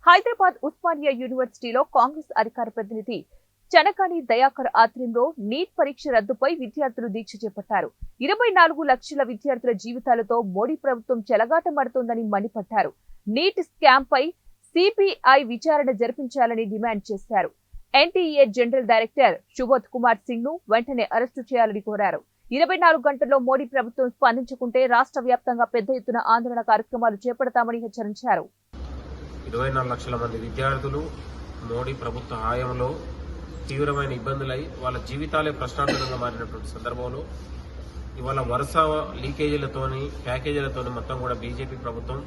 హైదరాబాద్ ఉస్మానియా యూనివర్సిటీలో కాంగ్రెస్ అధికార ప్రతినిధి చనకాని దయాకర్ ఆధ్వర్యంలో నీట్ పరీక్ష రద్దుపై విద్యార్థులు దీక్ష చేపట్టారు. 24 లక్షల విద్యార్థుల జీవితాలతో మోడీ ప్రభుత్వం చెలగాటమాడుతోందని మండిపడ్డారు. నీట్ స్కామ్ పై సిబిఐ విచారణ జరిపించాలని డిమాండ్ చేశారు. NTA general director Subodh Kumar Singh ను వెంటనే అరెస్టు చేయాలని కోరారు. 24 గంటల్లో మోడీ ప్రభుత్వం స్పందించకుంటే రాష్ట్ర వ్యాప్తంగా పెద్ద ఎత్తున ఆందోళన కార్యక్రమాలు చేపడతామని హెచ్చరించారు. 24 లక్షల మంది విద్యార్థులు మోడీ ప్రభుత్వ హయాంలో తీవ్రమైన ఇబ్బందులై వాళ్ళ జీవితాలే ప్రశ్నార్థకంగా మారినటువంటి సందర్భంలో ఇవాళ వరుస లీకేజీలతోని ప్యాకేజీలతోని మొత్తం కూడా బీజేపీ ప్రభుత్వం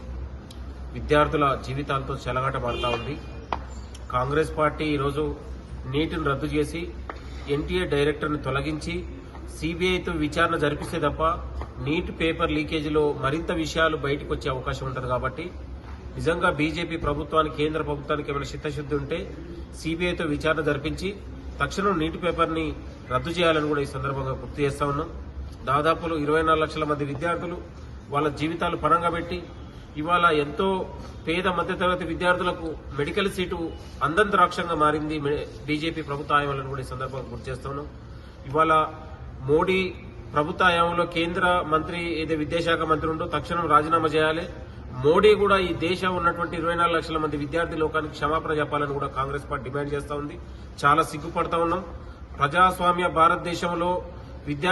విద్యార్థుల జీవితాలతో చెలగాటమాడుతూ ఉంది. కాంగ్రెస్ పార్టీ ఈరోజు నీటిని రద్దు చేసి ఎన్టీఏ డైరెక్టర్ని తొలగించి సిబిఐతో విచారణ జరిపిస్తే తప్ప నీట్ పేపర్ లీకేజీలో మరింత విషయాలు బయటకు వచ్చే అవకాశం ఉంటుంది. కాబట్టి నిజంగా బీజేపీ ప్రభుత్వానికి కేంద్ర ప్రభుత్వానికి ఏమైనా చిత్తశుద్ధి ఉంటే సిబిఐతో విచారణ జరిపించి తక్షణం నీటి పేపర్ని రద్దు చేయాలని కూడా ఈ సందర్భంగా గుర్తు చేస్తా ఉన్నాం. దాదాపు 24 లక్షల మంది విద్యార్థులు వాళ్ళ జీవితాలు పరంగా పెట్టి ఇవాళ ఎంతో పేద మధ్యతరగతి విద్యార్థులకు మెడికల్ సీటు అందంత రాక్షంగా మారింది బీజేపీ ప్రభుత్వ హయాంలో కూడా ఈ సందర్భంగా గుర్తు చేస్తా ఉన్నాం. ఇవాళ మోడీ ప్రభుత్వ హయాంలో కేంద్ర మంత్రి ఏదైతే విద్యాశాఖ మంత్రి ఉందో తక్షణం రాజీనామా చేయాలి. మోడీ కూడా ఈ దేశం ఉన్నటువంటి 24 లక్షల మంది విద్యార్థి లోకానికి క్షమాపణ చెప్పాలని కూడా కాంగ్రెస్ పార్టీ డిమాండ్ చేస్తా ఉంది. చాలా సిగ్గుపడతా ఉన్నాం. ప్రజాస్వామ్య భారతదేశంలో